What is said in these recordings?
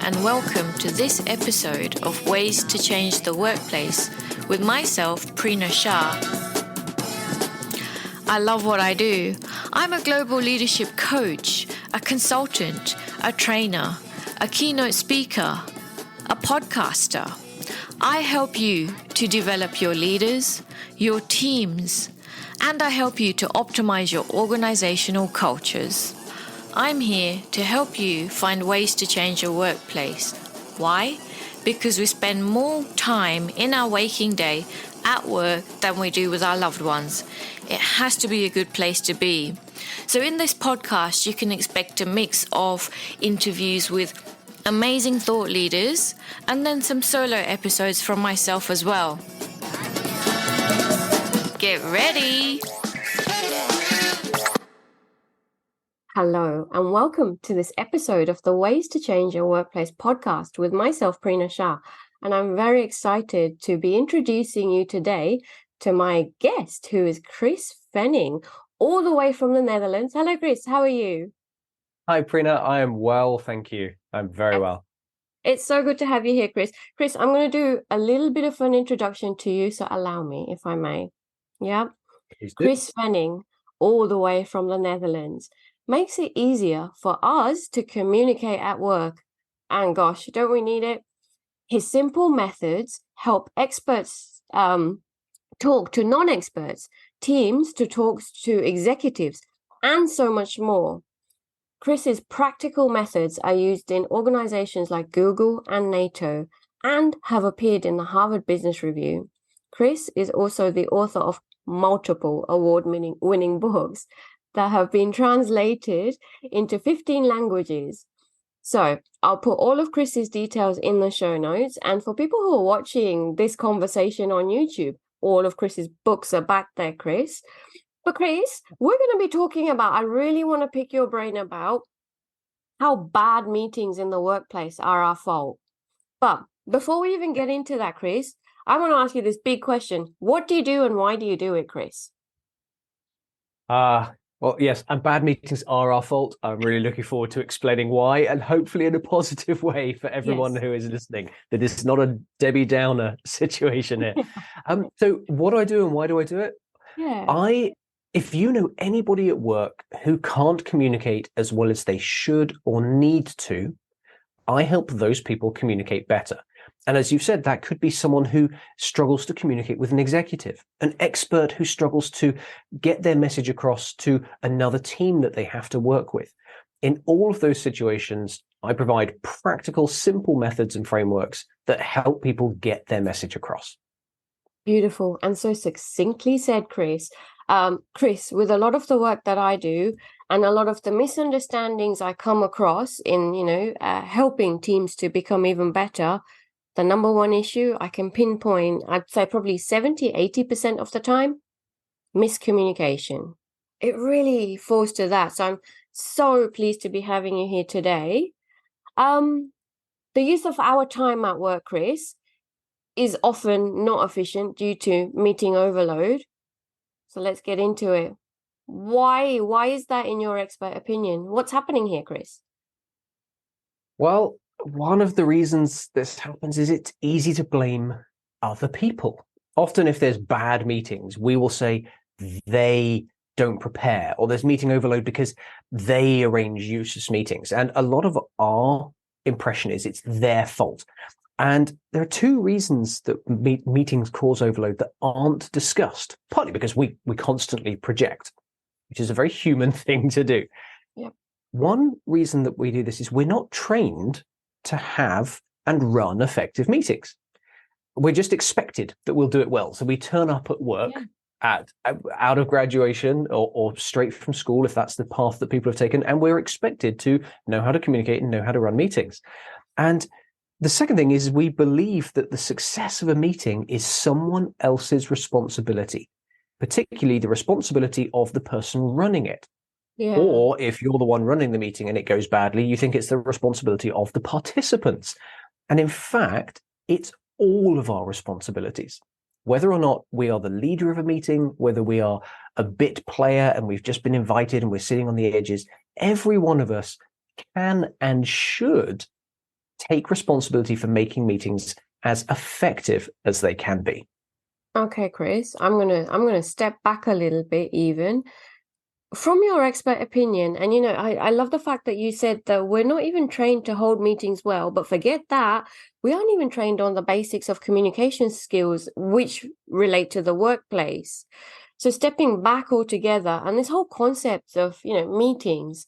and welcome to this episode of Ways to Change the Workplace with myself, Prina Shah. I love what I do. I'm a global leadership coach, a consultant, a trainer, a keynote speaker, a podcaster. I help you to develop your leaders, your teams, and I help you to optimize your organizational cultures. I'm here to help you find ways to change your workplace. Why? Because we spend more time in our waking day at work than we do with our loved ones. It has to be a good place to be. So in this podcast, you can expect a mix of interviews with amazing thought leaders and then some solo episodes from myself as well. Get ready! Hello, and welcome to this episode of the Ways to Change Your Workplace podcast with myself, Prina Shah. And I'm very excited to be introducing you today to my guest, who is Chris Fennig, all the way from the Netherlands. Hello, Chris. How are you? Hi, Prina. I am well, thank you. I'm very well. It's so good to have you here, Chris. Chris, I'm going to do a little bit of an introduction to you, so allow me, if I may. Yeah. Chris Fennig, all the way from the Netherlands, makes it easier for us to communicate at work. And gosh, don't we need it? His simple methods help experts talk to non-experts, teams to talk to executives, and so much more. Chris's practical methods are used in organizations like Google and NATO and have appeared in the Harvard Business Review. Chris is also the author of multiple award-winning books that have been translated into 15 languages. So I'll put all of Chris's details in the show notes. And for people who are watching this conversation on YouTube, all of Chris's books are back there, Chris. But Chris, we're going to be talking about, I really want to pick your brain about how bad meetings in the workplace are our fault. But before we even get into that, Chris, I want to ask you this big question. What do you do and why do you do it, Chris? Well, yes, and bad meetings are our fault. I'm really looking forward to explaining why, and hopefully in a positive way for everyone who is listening, that it's not a Debbie Downer situation here. So what do I do and why do I do it? If you know anybody at work who can't communicate as well as they should or need to, I help those people communicate better. And as you've said, that could be someone who struggles to communicate with an executive, an expert who struggles to get their message across to another team that they have to work with. In all of those situations, I provide practical, simple methods and frameworks that help people get their message across. Beautiful. And so succinctly said, Chris. Chris, with a lot of the work that I do and a lot of the misunderstandings I come across in, helping teams to become even better, the number one issue I can pinpoint, I'd say probably 70-80% of the time, miscommunication. It really falls to that. So I'm so pleased to be having you here today. The use of our time at work, Chris, is often not efficient due to meeting overload. So let's get into it. Why is that in your expert opinion? What's happening here, Chris? Well, one of the reasons this happens is it's easy to blame other people. Often if there's bad meetings, we will say they don't prepare, or there's meeting overload because they arrange useless meetings. And a lot of our impression is it's their fault. And there are two reasons that meetings cause overload that aren't discussed, partly because we constantly project, which is a very human thing to do. Yep. One reason that we do this is we're not trained to have and run effective meetings. We're just expected that we'll do it well. So we turn up at work out of graduation or straight from school, if that's the path that people have taken, and we're expected to know how to communicate and know how to run meetings. And the second thing is we believe that the success of a meeting is someone else's responsibility, particularly the responsibility of the person running it. Yeah. Or if you're the one running the meeting and it goes badly, you think it's the responsibility of the participants. And in fact, it's all of our responsibilities. Whether or not we are the leader of a meeting, whether we are a bit player and we've just been invited and we're sitting on the edges, every one of us can and should take responsibility for making meetings as effective as they can be. Okay, Chris, I'm gonna step back a little bit even. From your expert opinion, and I love the fact that you said that we're not even trained to hold meetings well, but forget that, we aren't even trained on the basics of communication skills, which relate to the workplace. So stepping back altogether, and this whole concept of, meetings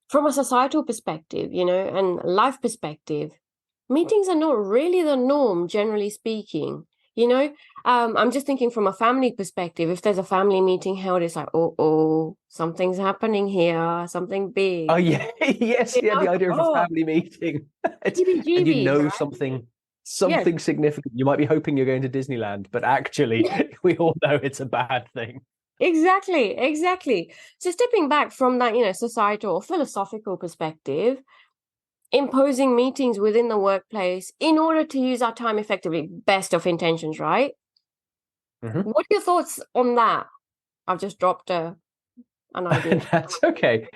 from a societal perspective, and life perspective, meetings are not really the norm, generally speaking. I'm just thinking from a family perspective. If there's a family meeting held, it's like, oh, something's happening here, something big. Oh yeah, yes, yeah. The idea of a family meeting, and right? something Yes. significant. You might be hoping you're going to Disneyland, but actually, we all know it's a bad thing. Exactly. So stepping back from that, societal or philosophical perspective, imposing meetings within the workplace in order to use our time effectively, best of intentions, right? Mm-hmm. What are your thoughts on that? I've just dropped an idea. That's okay.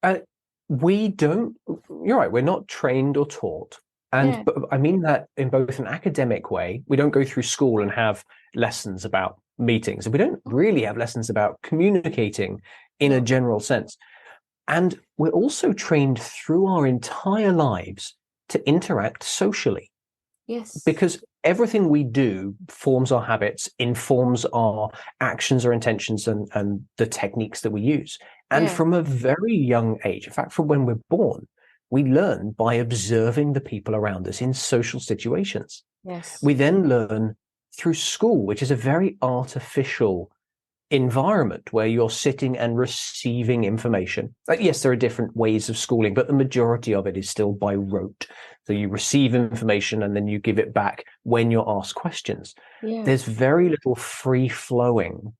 You're right, we're not trained or taught. And but I mean that in both an academic way, we don't go through school and have lessons about meetings, and we don't really have lessons about communicating in a general sense. And we're also trained through our entire lives to interact socially. Yes. Because everything we do forms our habits, informs our actions or intentions and the techniques that we use. And from a very young age, in fact, from when we're born, we learn by observing the people around us in social situations. Yes. We then learn through school, which is a very artificial environment where you're sitting and receiving information. Yes, there are different ways of schooling, but the majority of it is still by rote. So you receive information and then you give it back when you're asked questions. There's very little free-flowing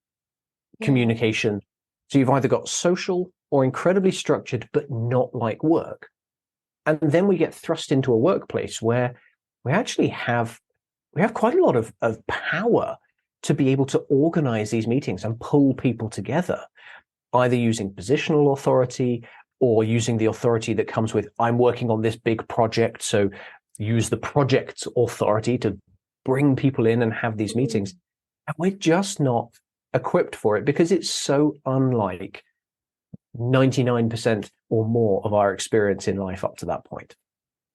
communication. So you've either got social or incredibly structured, but not like work. And then we get thrust into a workplace where we actually have quite a lot of power to be able to organize these meetings and pull people together, either using positional authority or using the authority that comes with, I'm working on this big project, so use the project authority to bring people in and have these meetings. And we're just not equipped for it because it's so unlike 99% or more of our experience in life up to that point.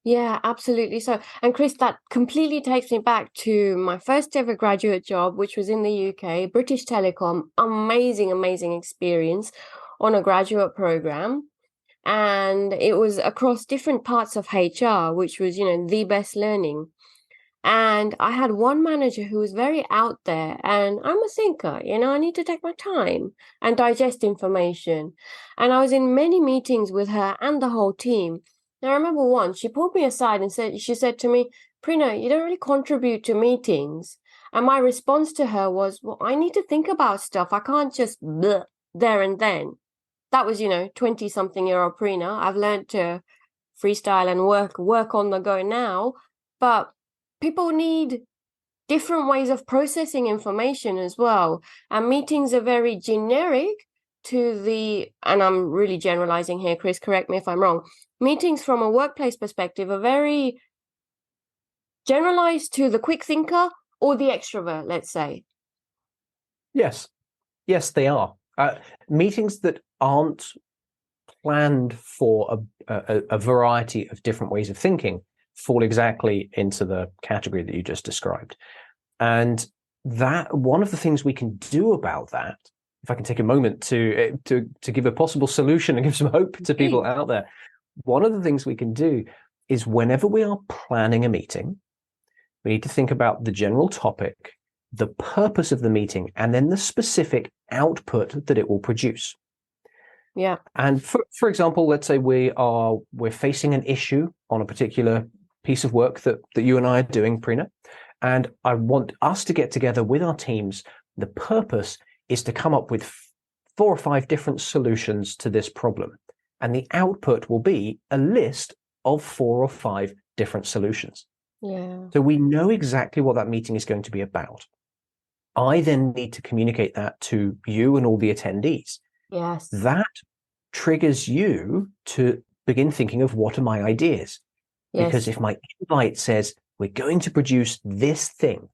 Yeah, absolutely. So, and Chris, that completely takes me back to my first ever graduate job, which was in the UK, British Telecom. Amazing experience on a graduate program. And it was across different parts of HR, which was, the best learning. And I had one manager who was very out there, and I'm a thinker, I need to take my time and digest information. And I was in many meetings with her and the whole team. Now, I remember once she pulled me aside and she said to me, Prina, you don't really contribute to meetings. And my response to her was, well, I need to think about stuff. I can't just bleh, there and then. That was, 20-something-year-old Prina. I've learned to freestyle and work on the go now. But people need different ways of processing information as well. And meetings are very generic and I'm really generalizing here, Chris, correct me if I'm wrong. Meetings from a workplace perspective are very generalized to the quick thinker or the extrovert, let's say. Yes, they are. Meetings that aren't planned for a variety of different ways of thinking fall exactly into the category that you just described. And that one of the things we can do about that, if I can take a moment to give a possible solution and give some hope to people out there, one of the things we can do is whenever we are planning a meeting, we need to think about the general topic, the purpose of the meeting, and then the specific output that it will produce. Yeah. And for example, let's say we're facing an issue on a particular piece of work that you and I are doing, Prina, and I want us to get together with our teams. The purpose is to come up with 4 or 5 different solutions to this problem. And the output will be a list of 4 or 5 different solutions. Yeah. So we know exactly what that meeting is going to be about. I then need to communicate that to you and all the attendees. Yes. That triggers you to begin thinking of what are my ideas? Because if my invite says we're going to produce this thing,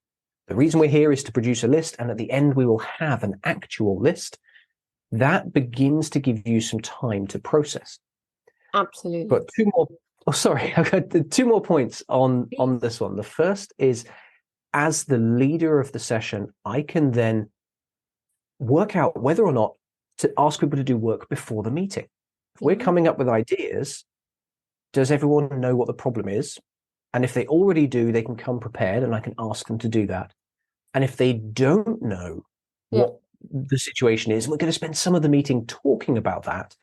the reason we're here is to produce a list, and at the end we will have an actual list, that begins to give you some time to process. Absolutely. But I've got 2 more points on this one. The first is, as the leader of the session, I can then work out whether or not to ask people to do work before the meeting. If we're coming up with ideas, does everyone know what the problem is? And if they already do, they can come prepared and I can ask them to do that. And if they don't know what the situation is, we're going to spend some of the meeting talking about that,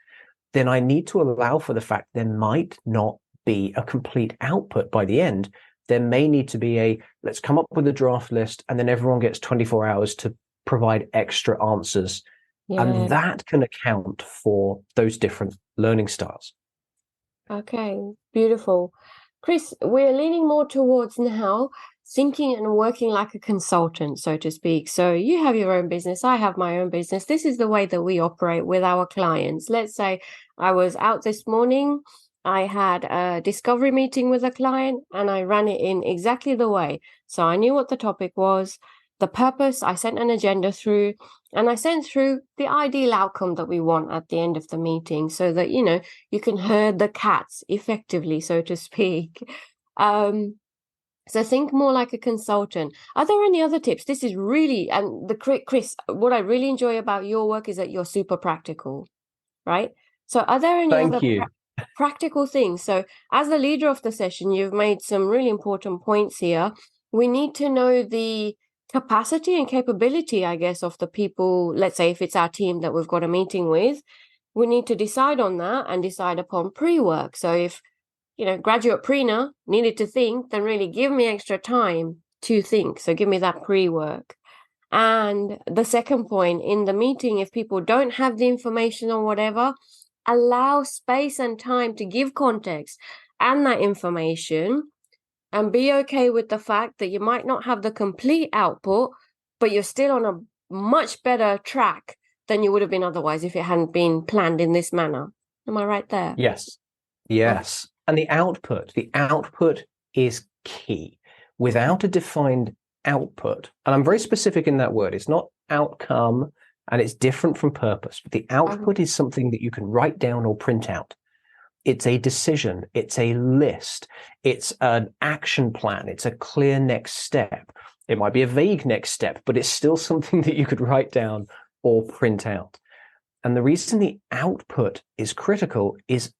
then I need to allow for the fact there might not be a complete output by the end. There may need to be let's come up with a draft list, and then everyone gets 24 hours to provide extra answers. And that can account for those different learning styles. Okay, beautiful. Chris, we're leaning more towards now thinking and working like a consultant, so to speak. So you have your own business, I have my own business. This is the way that we operate with our clients. Let's say I was out this morning, I had a discovery meeting with a client, and I ran it in exactly the way. So I knew what the topic was, the purpose, I sent an agenda through, and I sent through the ideal outcome that we want at the end of the meeting, so that, you can herd the cats effectively, so to speak. So think more like a consultant. Are there any other tips? This is really, and Chris, what I really enjoy about your work is that you're super practical, right? So are there any other practical things? So as the leader of the session, you've made some really important points here. We need to know the capacity and capability, I guess, of the people. Let's say if it's our team that we've got a meeting with, we need to decide on that and decide upon pre-work. So if graduate Prina needed to think, then really give me extra time to think. So give me that pre-work. And the second point, in the meeting, if people don't have the information or whatever, allow space and time to give context and that information, and be okay with the fact that you might not have the complete output, but you're still on a much better track than you would have been otherwise if it hadn't been planned in this manner. Am I right there? Yes. And the output is key. Without a defined output, and I'm very specific in that word, it's not outcome, and it's different from purpose. But the output is something that you can write down or print out. It's a decision, it's a list, it's an action plan, it's a clear next step. It might be a vague next step, but it's still something that you could write down or print out. And the reason the output is critical is,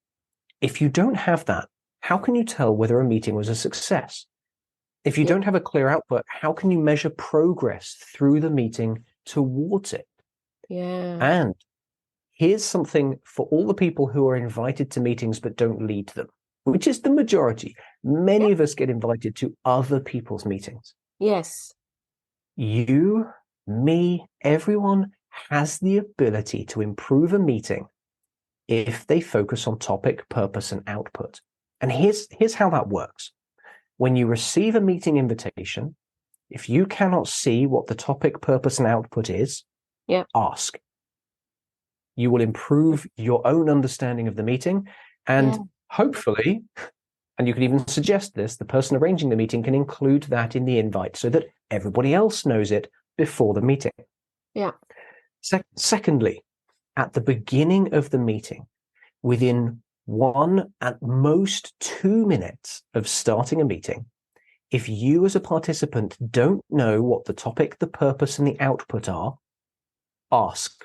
if you don't have that, how can you tell whether a meeting was a success? If you don't have a clear output, how can you measure progress through the meeting towards it? And here's something for all the people who are invited to meetings but don't lead them, which is the majority. Many of us get invited to other people's meetings. Yes. You, me, everyone has the ability to improve a meeting if they focus on topic, purpose, and output. And here's how that works. When you receive a meeting invitation, if you cannot see what the topic, purpose, and output is, ask. You will improve your own understanding of the meeting, and hopefully, and you can even suggest this, the person arranging the meeting can include that in the invite so that everybody else knows it before the meeting. Secondly, at the beginning of the meeting, within 1 at most 2 minutes of starting a meeting, if you as a participant don't know what the topic, the purpose, and the output are, ask.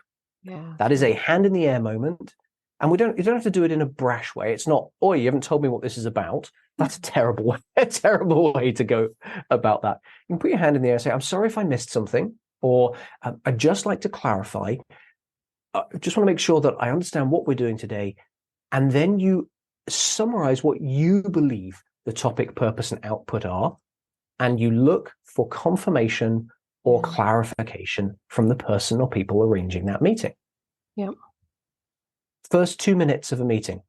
That is a hand in the air moment. And you don't have to do it in a brash way. It's not, "Oh, you haven't told me what this is about." That's a terrible way to go about that. You can put your hand in the air and say, "I'm sorry if I missed something," or "I'd just like to clarify. I just want to make sure that I understand what we're doing today." And then you summarize what you believe the topic, purpose, and output are, and you look for confirmation or clarification from the person or people arranging that meeting. First 2 minutes of a meeting,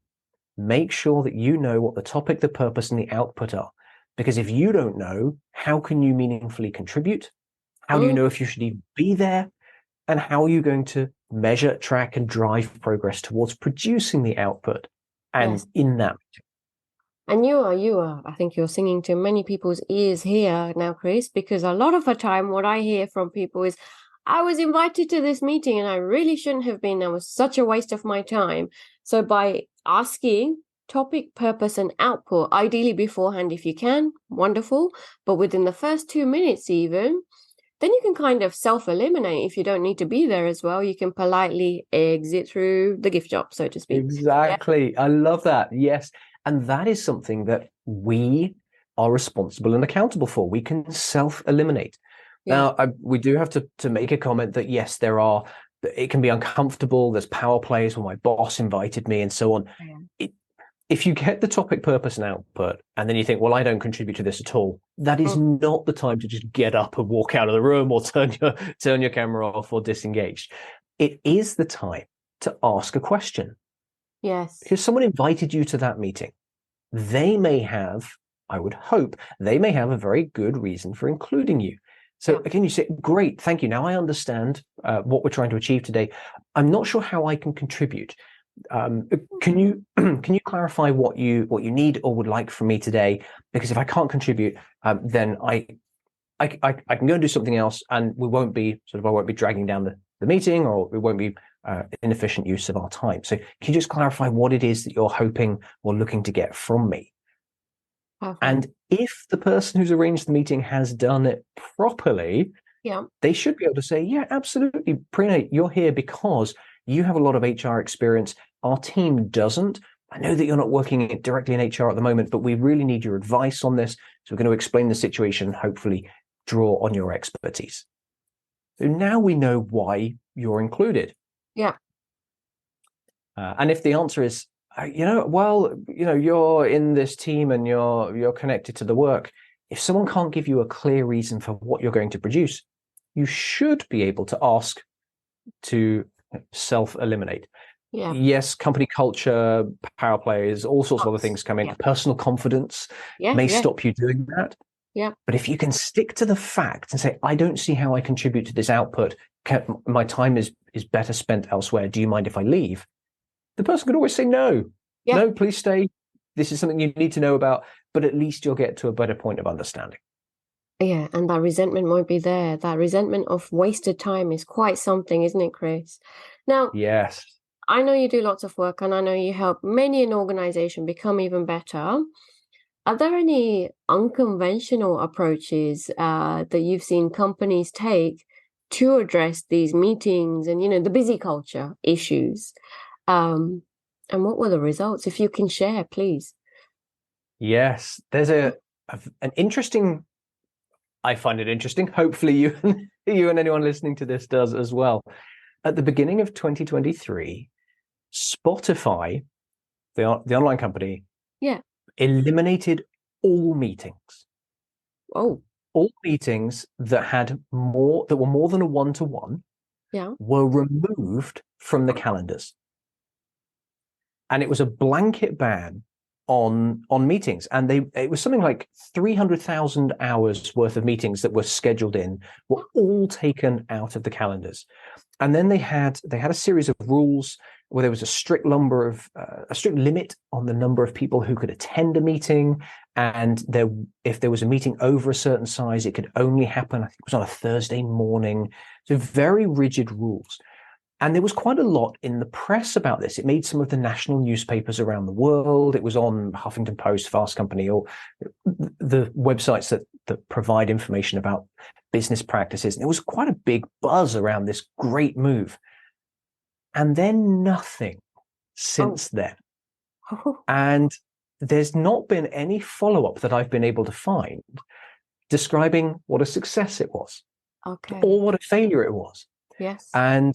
make sure that you know what the topic, the purpose, and the output are. Because if you don't know, how can you meaningfully contribute? How do you know if you should even be there? And how are you going to measure, track, and drive progress towards producing the output and in that meeting? And I think you're singing to many people's ears here now, Chris, because a lot of the time what I hear from people is, I was invited to this meeting and I really shouldn't have been. That was such a waste of my time. So by asking topic, purpose, and output, ideally beforehand if you can, wonderful. But within the first 2 minutes even, then you can kind of self-eliminate. If you don't need to be there as well, you can politely exit through the gift shop, so to speak. Exactly. Yeah. I love that. Yes. And that is something that we are responsible and accountable for. We can self-eliminate. Yeah. Now, we do have to make a comment that, yes, it can be uncomfortable. There's power plays when my boss invited me and so on. Yeah. If you get the topic, purpose, and output, and then you think, well, I don't contribute to this at all, that is not the time to just get up and walk out of the room or turn your camera off or disengage. It is the time to ask a question. Yes. Because someone invited you to that meeting. They may have, I would hope, they may have a very good reason for including you. So again, you say, great, thank you. Now I understand what we're trying to achieve today. I'm not sure how I can contribute. Can you clarify what you need or would like from me today? Because if I can't contribute, then I can go and do something else, and I won't be dragging down the meeting, or it won't be inefficient use of our time. So can you just clarify what it is that you're hoping or looking to get from me? Okay. And if the person who's arranged the meeting has done it properly, they should be able to say, yeah, absolutely, Prina, you're here because you have a lot of HR experience. Our team doesn't. I know that you're not working directly in HR at the moment, but we really need your advice on this. So we're going to explain the situation and hopefully draw on your expertise. So now we know why you're included. Yeah. And if the answer is, you're in this team and you're connected to the work, if someone can't give you a clear reason for what you're going to produce, you should be able to ask to self-eliminate. Yeah. Yes, company culture, power plays, all sorts of other things come in. Yeah. Personal confidence may stop you doing that. Yeah. But if you can stick to the fact and say, I don't see how I contribute to this output, my time is better spent elsewhere. Do you mind if I leave? The person could always say no. Yeah. No, please stay. This is something you need to know about, but at least you'll get to a better point of understanding. Yeah, and that resentment won't be there. That resentment of wasted time is quite something, isn't it, Chris? Now, yes, I know you do lots of work, and I know you help many an organization become even better. Are there any unconventional approaches that you've seen companies take to address these meetings and, the busy culture issues? And what were the results? If you can share, please. Yes, there's an interesting. I find it interesting. Hopefully you and anyone listening to this does as well. At the beginning of 2023, Spotify, the online company, eliminated all meetings. Oh. All meetings that were more than a one-to-one were removed from the calendars. And it was a blanket ban on meetings, and it was something like 300,000 hours worth of meetings that were scheduled in were all taken out of the calendars. And then they had a series of rules where there was a strict limit on the number of people who could attend a meeting, and if there was a meeting over a certain size, it could only happen, I think it was on a Thursday morning. So very rigid rules. And there was quite a lot in the press about this. It made some of the national newspapers around the world. It was on Huffington Post, Fast Company, or the websites that provide information about business practices. And it was quite a big buzz around this great move. And then nothing since then. And there's not been any follow-up that I've been able to find describing what a success it was. Okay. Or what a failure it was. Yes. And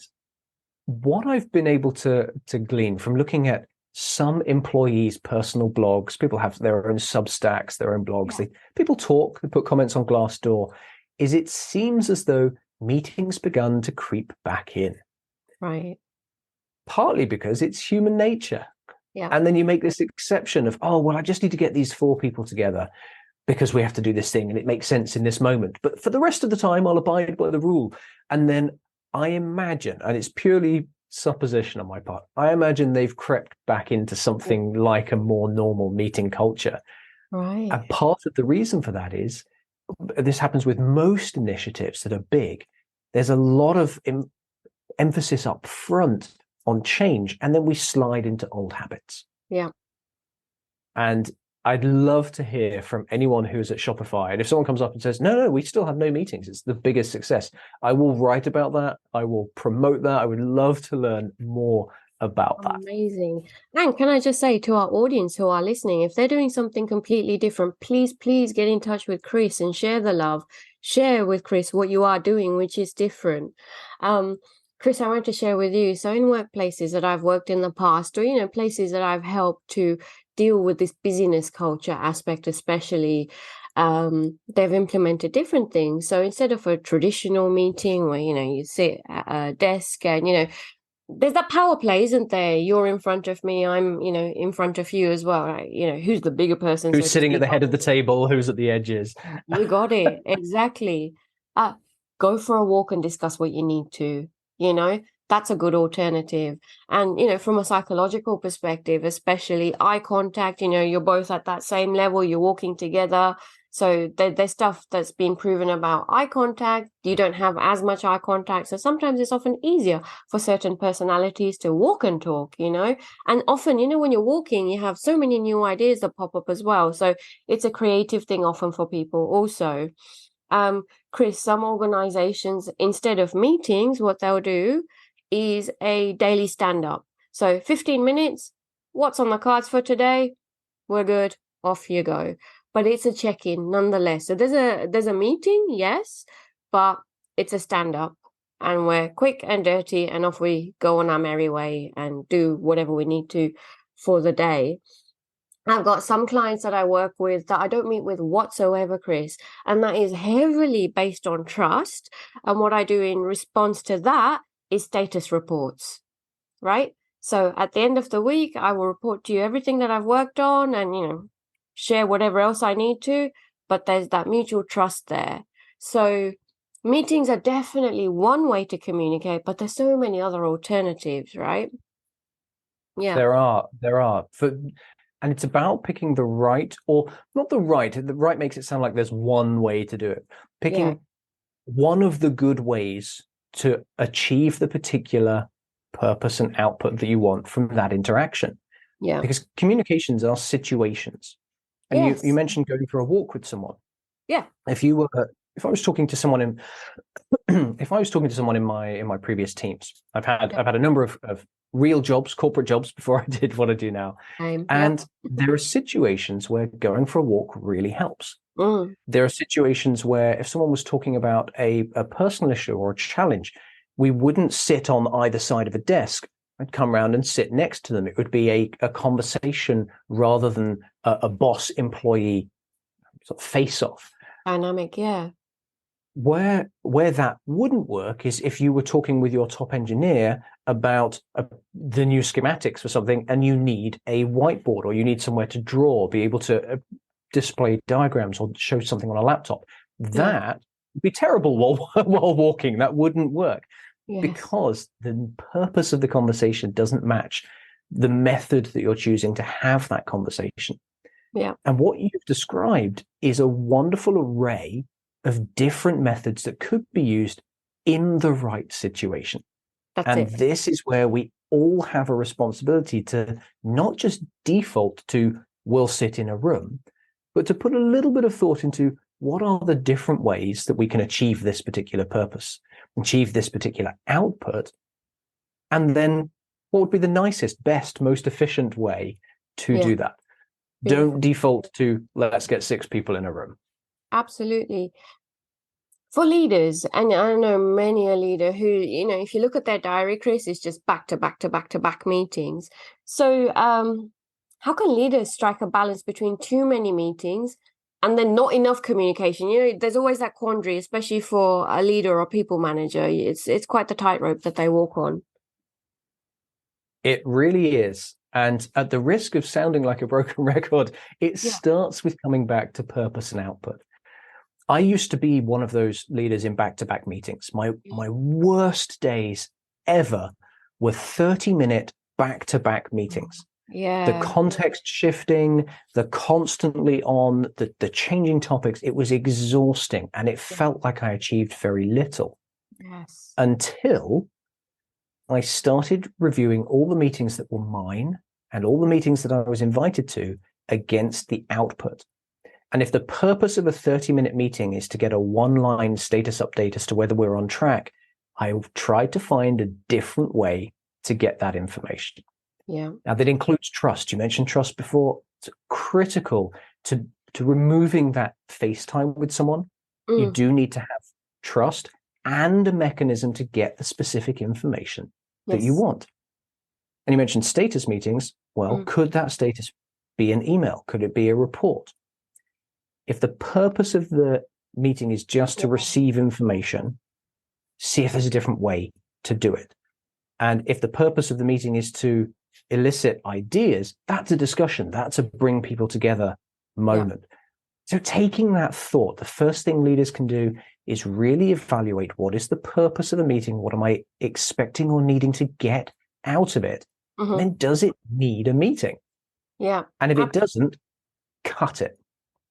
what I've been able to glean from looking at some employees' personal blogs, people have their own Substacks, their own blogs, people talk, they put comments on Glassdoor, is it seems as though meetings begun to creep back in. Right. Partly because it's human nature. Yeah. And then you make this exception of, I just need to get these 4 people together because we have to do this thing and it makes sense in this moment. But for the rest of the time, I'll abide by the rule. And then I imagine, and it's purely supposition on my part. I imagine they've crept back into something like a more normal meeting culture. Right. And part of the reason for that is, this happens with most initiatives that are big. There's a lot of emphasis up front on change, and then we slide into old habits. Yeah. And I'd love to hear from anyone who's at Shopify. And if someone comes up and says, no, we still have no meetings, it's the biggest success, I will write about that. I will promote that. I would love to learn more about that. Amazing. And can I just say to our audience who are listening, if they're doing something completely different, please get in touch with Chris and share the love. Share with Chris what you are doing, which is different. Chris, I want to share with you. So in workplaces that I've worked in the past, or, places that I've helped to deal with this busyness culture aspect, especially, they've implemented different things. So instead of a traditional meeting where, you sit at a desk and, there's that power play, isn't there? You're in front of me, I'm, in front of you as well, right? Who's the bigger person? Who's sitting at the head of the table? Who's at the edges? You got it. Exactly. Go for a walk and discuss what you need to, that's a good alternative. And, from a psychological perspective, especially eye contact, you're both at that same level, you're walking together. So there's stuff that's been proven about eye contact. You don't have as much eye contact. So sometimes it's often easier for certain personalities to walk and talk, and often, when you're walking, you have so many new ideas that pop up as well. So it's a creative thing often for people also. Chris, some organizations, instead of meetings, what they'll do is a daily stand-up. So 15 minutes, what's on the cards for today? We're good, off you go. But it's a check-in nonetheless. So there's a meeting, yes, but it's a stand-up, and we're quick and dirty, and off we go on our merry way and do whatever we need to for the day. I've got some clients that I work with that I don't meet with whatsoever, Chris, and that is heavily based on trust. And what I do in response to that is status reports, right? So at the end of the week, I will report to you everything that I've worked on and, share whatever else I need to, but there's that mutual trust there. So meetings are definitely one way to communicate, but there's so many other alternatives, right? Yeah. There are. And it's about picking the right, or not the right. The right makes it sound like there's one way to do it. Picking one of the good ways to achieve the particular purpose and output that you want from that interaction. Yeah. Because communications are situations. And you mentioned going for a walk with someone. Yeah. If I was talking to someone in my previous teams, I've had a number of real jobs, corporate jobs before I did what I do now. And there are situations where going for a walk really helps. There are situations where if someone was talking about a personal issue or a challenge, we wouldn't sit on either side of a desk. I'd come around and sit next to them. It would be a conversation rather than a boss-employee sort of face-off. Dynamic, yeah. Where that wouldn't work is if you were talking with your top engineer about the new schematics for something, and you need a whiteboard or you need somewhere to draw, be able to display diagrams or show something on a laptop. That would be terrible while walking. That wouldn't work. Yes. Because the purpose of the conversation doesn't match the method that you're choosing to have that conversation. Yeah. And what you've described is a wonderful array of different methods that could be used in the right situation. This is where we all have a responsibility to not just default to we'll sit in a room, but to put a little bit of thought into what are the different ways that we can achieve this particular purpose, achieve this particular output, and then what would be the nicest, best, most efficient way to do that. Don't default to let's get 6 people in a room. Absolutely. For leaders, and I know many a leader who, if you look at their diary, Chris, it's just back to back to back to back meetings. So how can leaders strike a balance between too many meetings and then not enough communication? There's always that quandary, especially for a leader or people manager. It's quite the tightrope that they walk on. It really is. And at the risk of sounding like a broken record, it starts with coming back to purpose and output. I used to be one of those leaders in back-to-back meetings. My worst days ever were 30-minute back-to-back meetings. Yeah. The context shifting, the constantly on, the changing topics, it was exhausting, and it felt like I achieved very little. Yes. Until I started reviewing all the meetings that were mine and all the meetings that I was invited to against the output. And if the purpose of a 30-minute meeting is to get a one-line status update as to whether we're on track, I tried to find a different way to get that information. Yeah. Now, that includes trust. You mentioned trust before. It's critical to removing that FaceTime with someone. You do need to have trust and a mechanism to get the specific information that you want. And you mentioned status meetings. Well, could that status be an email? Could it be a report? If the purpose of the meeting is just to receive information, see if there's a different way to do it. And if the purpose of the meeting is to elicit ideas, that's a discussion. That's a bring people together moment. So taking that thought, the first thing leaders can do is really evaluate what is the purpose of the meeting? What am I expecting or needing to get out of it? And then does it need a meeting? Yeah. And if it doesn't, cut it.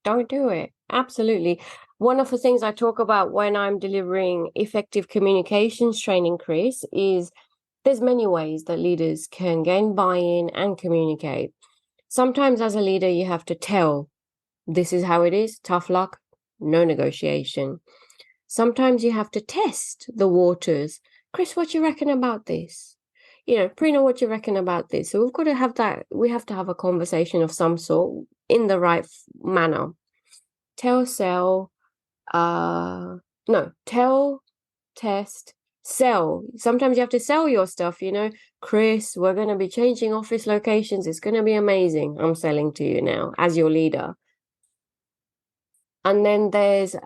Don't do it. Absolutely. One of the things I talk about when I'm delivering effective communications training, Chris, is there's many ways that leaders can gain buy-in and communicate. Sometimes as a leader, you have to tell, this is how it is, tough luck, no negotiation. Sometimes you have to test the waters. Chris, what you reckon about this? Prina, what you reckon about this? So we've got to have that. We have to have a conversation of some sort in the right manner. Tell, test, sell. Sometimes you have to sell your stuff, Chris, we're going to be changing office locations. It's going to be amazing. I'm selling to you now as your leader. And then there's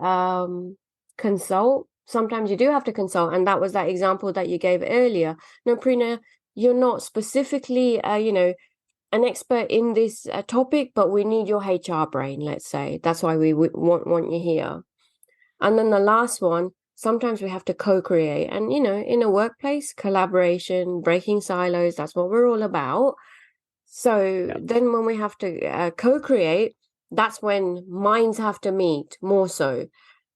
consult. Sometimes you do have to consult. And that was that example that you gave earlier. No, Prina, you're not specifically, an expert in this topic, but we need your HR brain, let's say. That's why we want you here. And then the last one, sometimes we have to co-create. And, in a workplace, collaboration, breaking silos, that's what we're all about. So then when we have to co-create, that's when minds have to meet more so.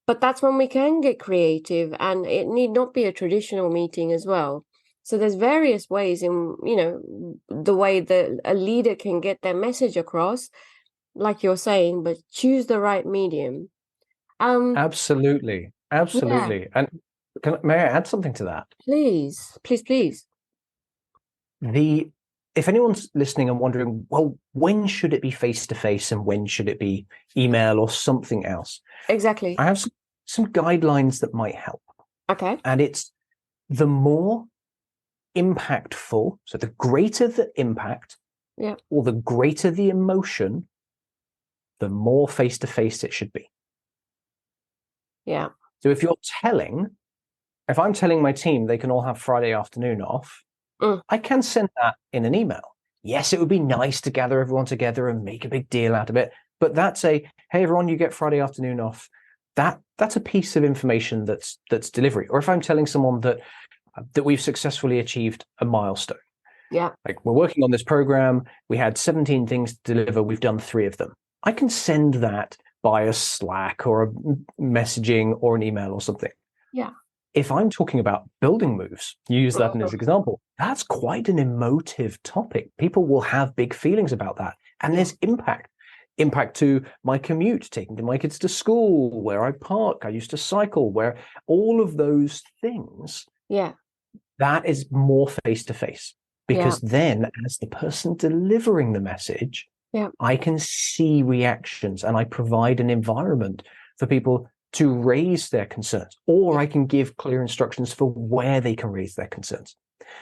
But that's when we can get creative, and it need not be a traditional meeting as well. So there's various ways in, the way that a leader can get their message across, like you're saying, but choose the right medium. Absolutely. Absolutely. And may I add something to that? Please. If anyone's listening and wondering, well, when should it be face-to-face and when should it be email or something else? Exactly. I have some guidelines that might help. Okay. And it's the more impactful, so the greater the impact or the greater the emotion, the more face-to-face it should be. Yeah. So if I'm telling my team they can all have Friday afternoon off, I can send that in an email. Yes, it would be nice to gather everyone together and make a big deal out of it, but that's hey everyone, you get Friday afternoon off. That's a piece of information that's delivery. Or if I'm telling someone that we've successfully achieved a milestone. Yeah. Like, we're working on this program, we had 17 things to deliver, we've done 3 of them. I can send that by a Slack or a messaging or an email or something. Yeah. If I'm talking about building moves, you use that as an example, that's quite an emotive topic. People will have big feelings about that. And there's impact to my commute, taking my kids to school, where I park, I used to cycle, where all of those things. Yeah. That is more face-to-face, because then as the person delivering the message, I can see reactions and I provide an environment for people to raise their concerns, or I can give clear instructions for where they can raise their concerns.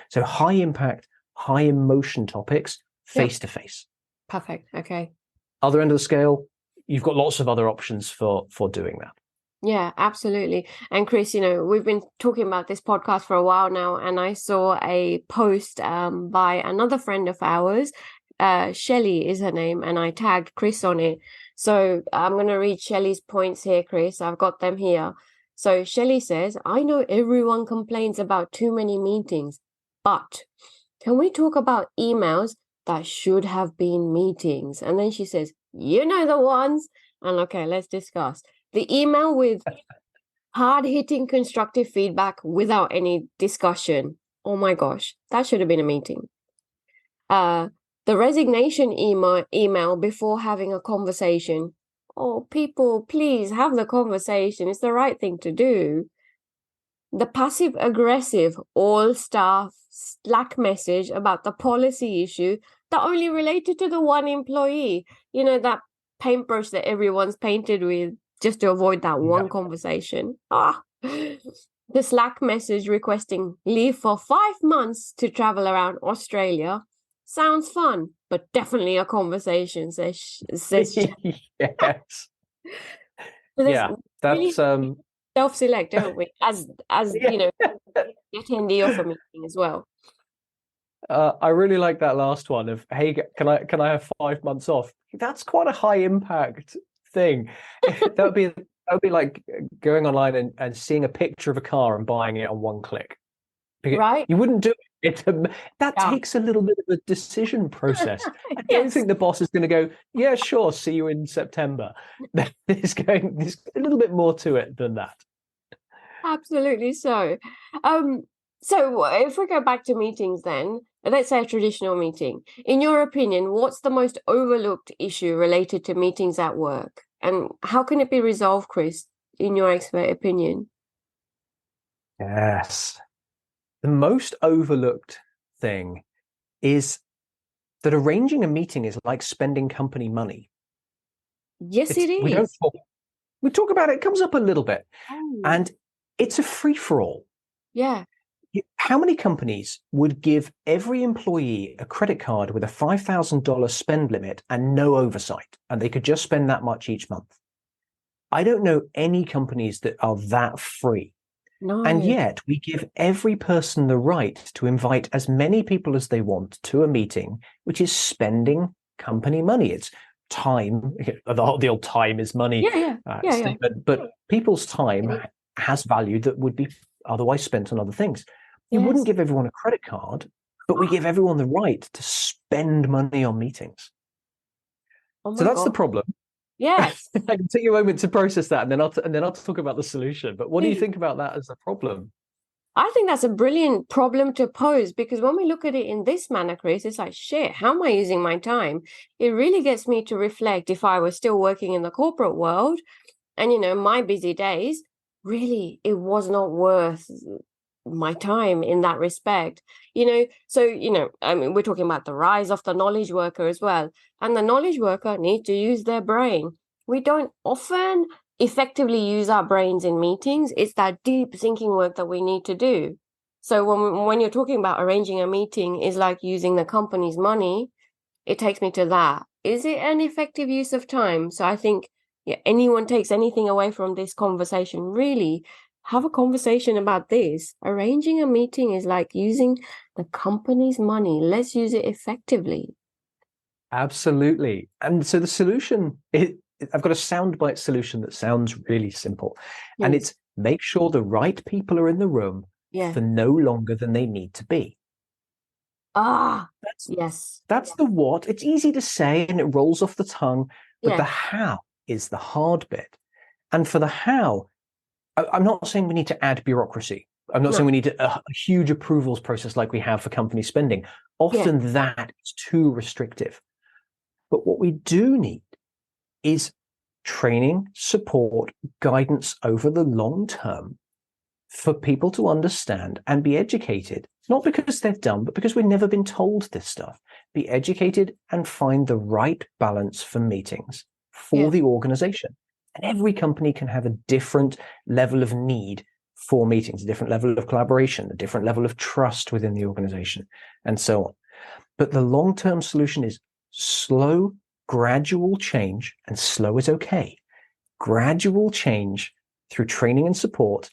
So high impact, high emotion topics, face-to-face. Perfect. Okay. Other end of the scale, you've got lots of other options for doing that. Yeah, absolutely. And Chris, we've been talking about this podcast for a while now, and I saw a post by another friend of ours, Shelley is her name, and I tagged Chris on it. So I'm going to read Shelley's points here, Chris. I've got them here. So Shelley says, I know everyone complains about too many meetings, but can we talk about emails that should have been meetings? And then she says, you know the ones. And okay, let's discuss. The email with hard-hitting constructive feedback without any discussion. Oh my gosh, that should have been a meeting. The resignation email before having a conversation. Oh, people, please have the conversation. It's the right thing to do. The passive-aggressive all-staff Slack message about the policy issue that only related to the one employee. You know, that paintbrush that everyone's painted with just to avoid that one conversation. The Slack message requesting leave for 5 months to travel around Australia. Sounds fun, but definitely a conversation, says Yes. So yeah, that's really self-select, don't we? As you know, attendee of a meeting as well. I really like that last one of, hey, can I have 5 months off? That's quite a high impact thing. that would be like going online and seeing a picture of a car and buying it on one click. Right? You wouldn't do it. That takes a little bit of a decision process. I don't think the boss is going to go, yeah, sure, see you in September. There's a little bit more to it than that. Absolutely so. So if we go back to meetings then, let's say a traditional meeting. In your opinion, what's the most overlooked issue related to meetings at work? And how can it be resolved, Chris, in your expert opinion? Yes. The most overlooked thing is that arranging a meeting is like spending company money. Yes, it is. We talk about it, it comes up a little bit. And it's a free-for-all. Yeah. How many companies would give every employee a credit card with a $5,000 spend limit and no oversight, and they could just spend that much each month? I don't know any companies that are that free. No. And yet we give every person the right to invite as many people as they want to a meeting, which is spending company money. It's time. The old time is money statement, but people's time has value that would be otherwise spent on other things. You wouldn't give everyone a credit card, but we give everyone the right to spend money on meetings. So that's the problem. Yes. I can take a moment to process that, and then I'll talk about the solution. But what do you think about that as a problem? I think that's a brilliant problem to pose, because when we look at it in this manner, Chris, it's like, shit, how am I using my time? It really gets me to reflect if I was still working in the corporate world and, you know, my busy days, really, it was not worth my time in that respect. You know, so, you know, I mean, we're talking about the rise of the knowledge worker as well. And the knowledge worker needs to use their brain. We don't often effectively use our brains in meetings. It's that deep thinking work that we need to do. So when you're talking about arranging a meeting is like using the company's money, it takes me to that. Is it an effective use of time? So I think anyone takes anything away from this conversation, really have a conversation about this. Arranging a meeting is like using the company's money. Let's use it effectively. Absolutely. And so the solution, I've got a soundbite solution that sounds really simple. And it's make sure the right people are in the room for no longer than they need to be. That's the what. It's easy to say and it rolls off the tongue, but the how is the hard bit. And for the how, I'm not saying we need to add bureaucracy. I'm not saying we need a huge approvals process like we have for company spending. Often that is too restrictive. But what we do need is training, support, guidance over the long term for people to understand and be educated, not because they've done, but because we've never been told this stuff. Be educated and find the right balance for meetings for the organization. And every company can have a different level of need for meetings, a different level of collaboration, a different level of trust within the organization, and so on. But the long-term solution is slow, gradual change, and slow is okay. Gradual change through training and support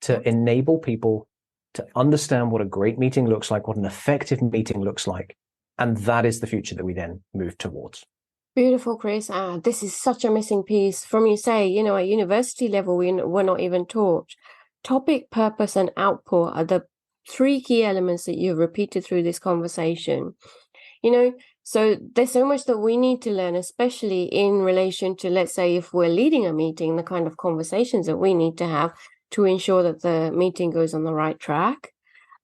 to enable people to understand what a great meeting looks like, what an effective meeting looks like. And that is the future that we then move towards. Beautiful, Chris. This is such a missing piece. From you say, you know, at university level, we're not even taught. Topic, purpose, and output are the three key elements that you've repeated through this conversation. So there's so much that we need to learn, especially in relation to, let's say, if we're leading a meeting, the kind of conversations that we need to have to ensure that the meeting goes on the right track,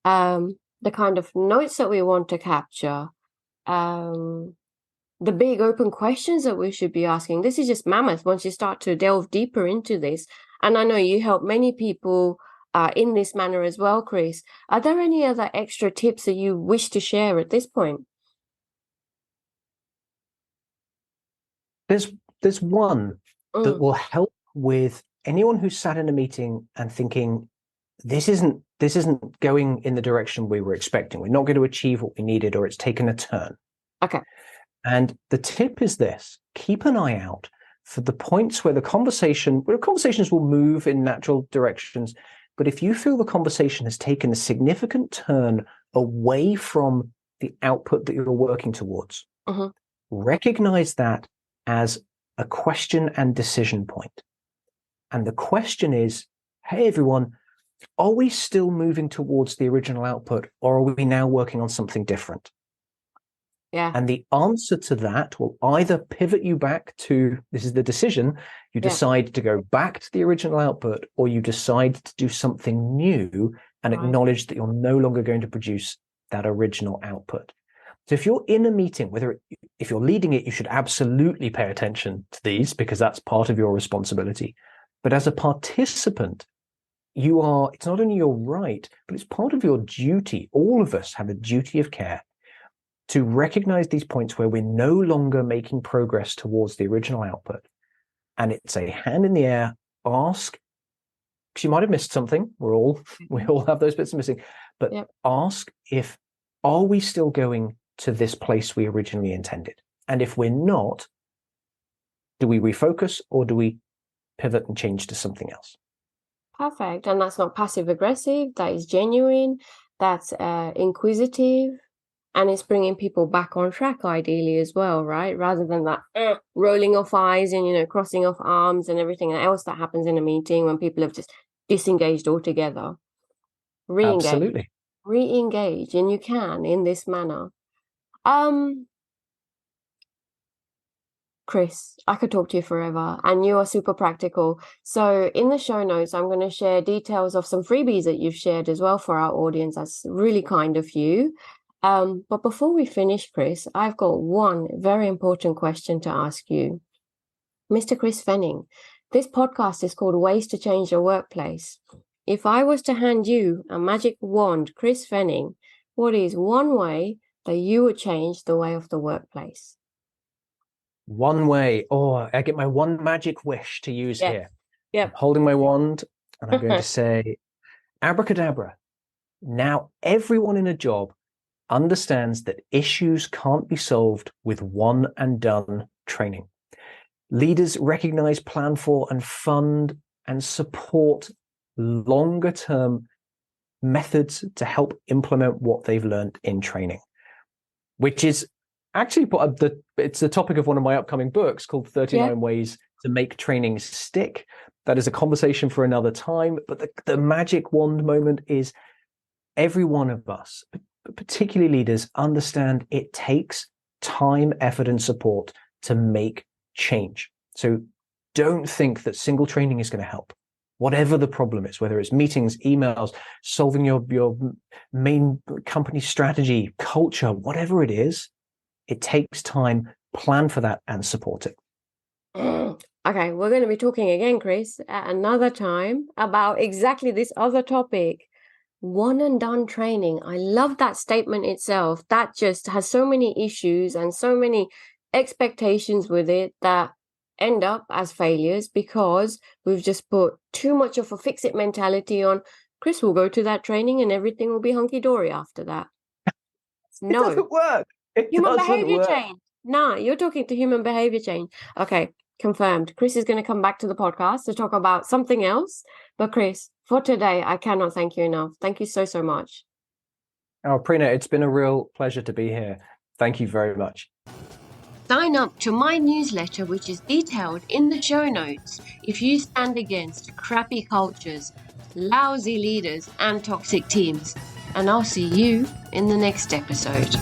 the kind of notes that we want to capture, the big open questions that we should be asking. This is just mammoth once you start to delve deeper into this. And I know you help many people in this manner as well, Chris. Are there any other extra tips that you wish to share at this point? There's one that will help with anyone who's sat in a meeting and thinking, this isn't going in the direction we were expecting. We're not going to achieve what we needed, or it's taken a turn. Okay. And the tip is this: keep an eye out for the points where conversations will move in natural directions. But if you feel the conversation has taken a significant turn away from the output that you're working towards, recognize that as a question and decision point. And the question is, hey, everyone, are we still moving towards the original output, or are we now working on something different? Yeah. And the answer to that will either pivot you back to, this is the decision, you decide to go back to the original output, or you decide to do something new and acknowledge that you're no longer going to produce that original output. So if you're in a meeting, if you're leading it, you should absolutely pay attention to these, because that's part of your responsibility. But as a participant, it's not only your right, but it's part of your duty. All of us have a duty of care to recognize these points where we're no longer making progress towards the original output. And it's a hand in the air, ask, because you might have missed something. We all have those bits missing, but ask are we still going to this place we originally intended? And if we're not, do we refocus, or do we pivot and change to something else? Perfect. And that's not passive aggressive. That is genuine. That's inquisitive. And it's bringing people back on track, ideally, as well, right? Rather than that rolling off eyes and, crossing off arms and everything else that happens in a meeting when people have just disengaged altogether. Re-engage. Absolutely. Re-engage. And you can in this manner. Chris, I could talk to you forever, and you are super practical. So in the show notes, I'm going to share details of some freebies that you've shared as well for our audience. That's really kind of you. But before we finish, Chris, I've got one very important question to ask you. Mr. Chris Fennig, this podcast is called Ways to Change Your Workplace. If I was to hand you a magic wand, Chris Fennig, what is one way that you would change the way of the workplace? One way. Oh, I get my one magic wish to use here. Yep. I'm holding my wand, and I'm going to say, abracadabra. Now, everyone in a job understands that issues can't be solved with one and done training. Leaders recognize, plan for, and fund and support longer term methods to help implement what they've learned in training, which is actually it's the topic of one of my upcoming books called 39 Ways to Make Training Stick. That is a conversation for another time. But the magic wand moment is every one of us, particularly leaders, understand it takes time, effort, and support to make change. So don't think that single training is going to help. Whatever the problem is, whether it's meetings, emails, solving your main company strategy, culture, whatever it is, it takes time. Plan for that and support it. Okay, we're going to be talking again, Chris, at another time about exactly this other topic. One and done training. I love that statement itself. That just has so many issues and so many expectations with it that end up as failures because we've just put too much of a fix-it mentality on. Chris will go to that training and everything will be hunky-dory after that. No. It doesn't work. Human behavior change. No, you're talking to human behavior change. Okay, confirmed. Chris is going to come back to the podcast to talk about something else. But Chris, for today, I cannot thank you enough. Thank you so, so much. Oh, Prina, it's been a real pleasure to be here. Thank you very much. Sign up to my newsletter, which is detailed in the show notes, if you stand against crappy cultures, lousy leaders, and toxic teams. and I'll see you in the next episode.